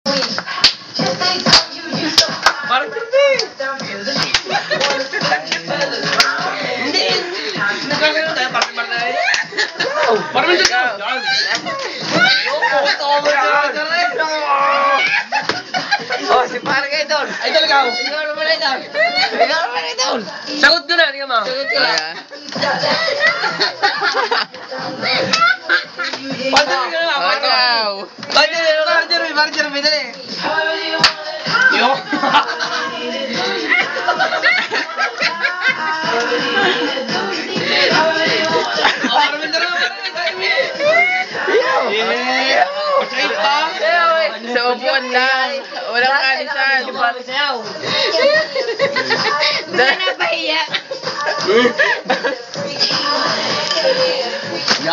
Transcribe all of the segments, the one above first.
Parang hindi. Hindi. Nagkakaroon tayo, parang tayo. Parang hindi ka. Oh, si parang idol. Idol ka. Ikaw naman idol. Ikaw naman idol. Sagot ko na, hindi ka ma. Sagot ko na. Pantay ka na, Parang Jeremy, dali. Yo. Sa upuan lang. Walang kalisan. Hindi na pahiya.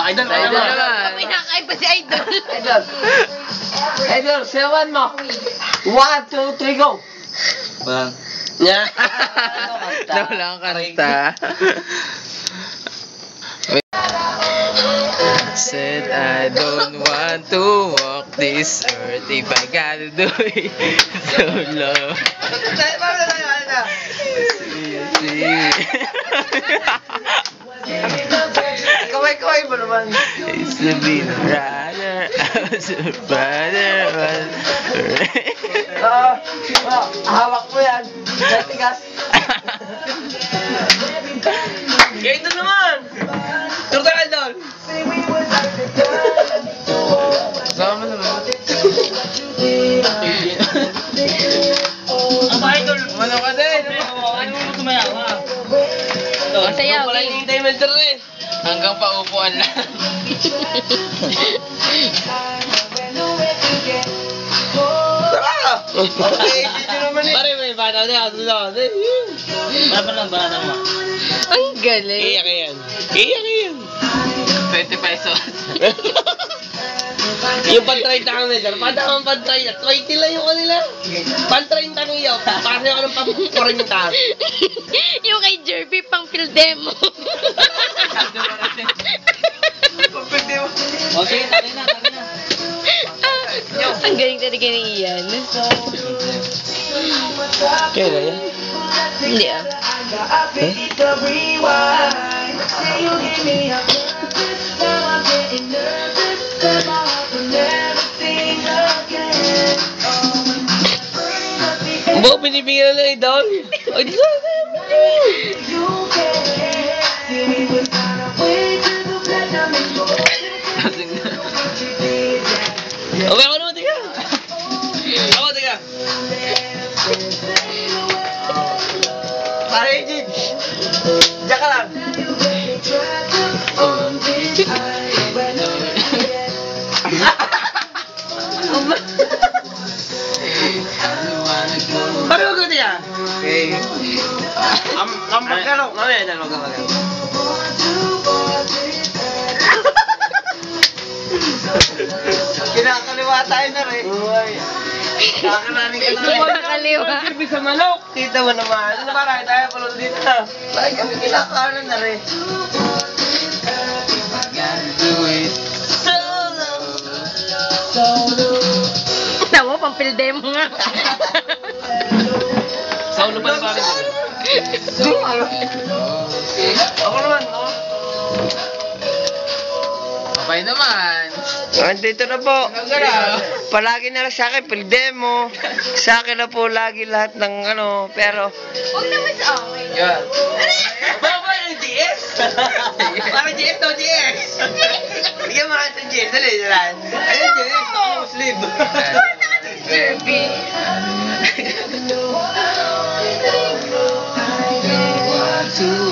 Idol naman. Pinakain pa si Idol. Idol, sayawan mo. 1, 2, 3, go. Walang. Nya. Wala kang kanta. Said I don't want to walk this earth if I gotta do it solo. Kaway mo naman. It's the beat runner, I was a brother. Hawak mo yan. Tigas. Kaya ito naman. Turtle Idol. Kasama naman. Ang idol. Ano ka din? Ano mo tumayaw ha? Masayaw, Wala game. yung time mentor eh. Hanggang paupuan lang. Okay, dito naman eh. Pare, may bata na. Bata mo. Ang galing. Iyak yan. Iyak yan. 20 pesos. Yung pan-30 kang medyo. Pata kang pan-30. 20 lang yung kanila. Pan-30 ng iyo. Pasa yung ng pan-40. Yung kay Jerby pang field demo. O sige, tari na. Ang galing talaga ni Ian. Kaya na yan? Hindi ah. Bo, binibigyan na idol. Ay, di sana. Okay, ako naman, tiga. Ako, tiga. Pare, Jit. Diyan ka lang. Pare, wag ko, tiga. Okay. Magkano? Mamaya, dalawa ka. Kinakaliwa tayo na rin. Kakalanin ka na rin. Nakakaliwa. Kirby sa manok. Tita mo naman. Ano ba rin? Tayo pala dito na. Lagi kami kinakanan na rin. Tama, pang field demo nga. Sa ulo pa rin. Ako naman, ako. Okay naman. Andito na po. Palagi na lang sa akin, pildemo. Sa akin na po lagi lahat ng ano, pero... Huwag naman sa akin. Yeah. Baba yung GS. Parang GS to GS. Hindi ka makita sa jail. Dali, dali. Ayun, jail. Muslim. Jerby.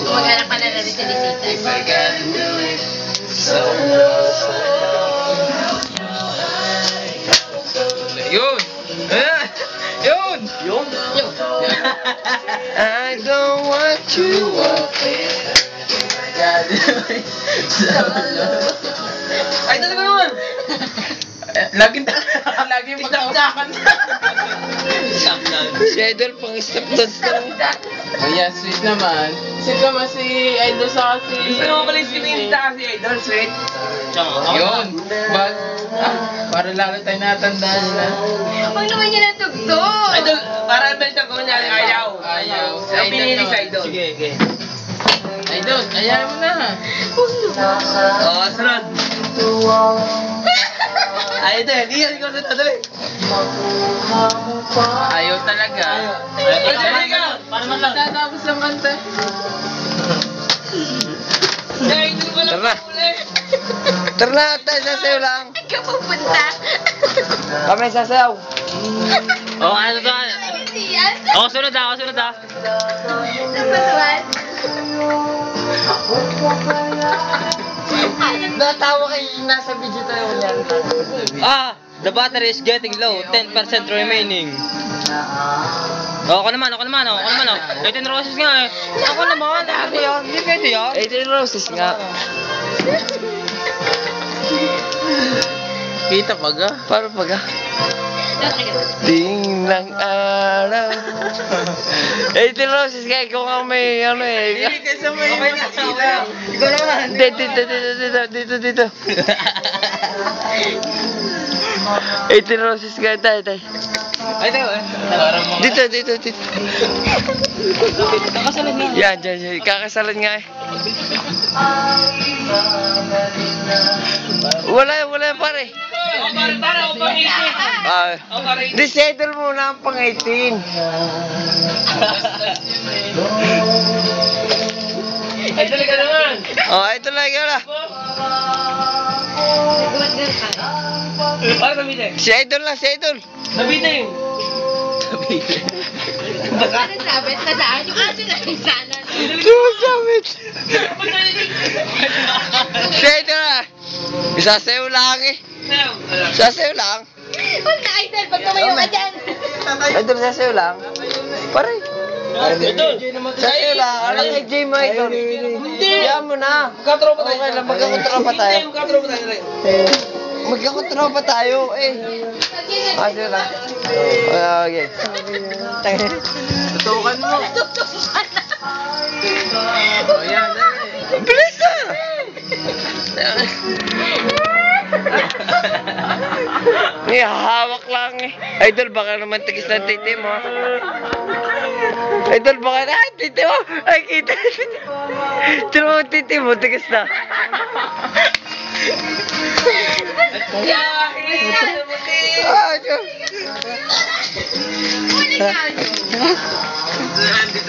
Maghanap ka na rin sa Lisita. Yun! Yun! Yun! I don't want you Ay, talaga naman. Laging pagkakakan. Stop lang. Si Idol pang stepdad na. Ayan, sweet naman. Sweet naman si Idol sa kasi. Gusto mo pala yung sininta kasi Idol, sweet. Yun. But, para lalo tayo natandaan na. Huwag naman niya natugtog. Idol, para balitan ko niya, ayaw. Ayaw. Si Ang Idol pinili naman. sa Idol. Sige, sige. Idol, ayaw mo na. Oo, sunod. Idol, iyan ko sa Idol eh. Ayaw talaga. Para Matatapos ang kanta. Idol ko lang Tara. uli. Tara na, tayo sasayaw lang. Saan ka pupunta? Kami sasayaw. Oo, ano to? Hindi yan. Ako sunod ah, ako sunod ah. Napatuan. Natawa kayo nasa video tayo yan. The battery is getting low, 10% remaining. Ako naman. 18 roses nga eh. Ako naman, hindi pwede yan. 18 roses nga. Kita pa ga? Para pag Ding lang araw. 18 roses nga, ikaw nga may ano eh. Hindi kasi may masila. Ikaw naman. Dito. 18 roses nga, tayo. Ay, tayo eh. Dito. Nakasalad nga. Yan, dyan. Kakasalan nga eh. Wala pare. Para ako pang 18. Di settle muna ang pang 18. Ay, talaga naman. Ito lang ikaw na. Para nabitin. Si Idol na, si Idol. Nabitin. Ano sabi? Nasaan? Yung aso na yung sana. Sumasabit. Si Idol na. Isasayaw lang eh. Sasayaw lang. Huwag na, Idol. Pag tumayo ka dyan. Idol, sasayaw lang. Pare. Sasayaw lang. Alam kay Jay mo, Idol. Hindi. Yan mo na. Magkatropa tayo. Okay lang, magkakontropa tayo. Hindi, magkatropa tayo. Magkakontropa tayo eh. Sasayaw lang. Okay. Tutukan mo. O yan, dali. Bilis na! Hawak lang eh. Idol, baka naman tigis na titi mo. Idol, baka na. Ay, titi mo. Ay, kita. Tino mo titi mo, tigis na.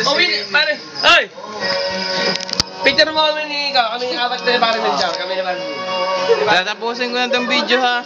Oh, wait, pare. Ay! Picture mo kami ni Ika. Kami apat na parang nandiyan. Kami naman. Tatapusin ko na itong video ha.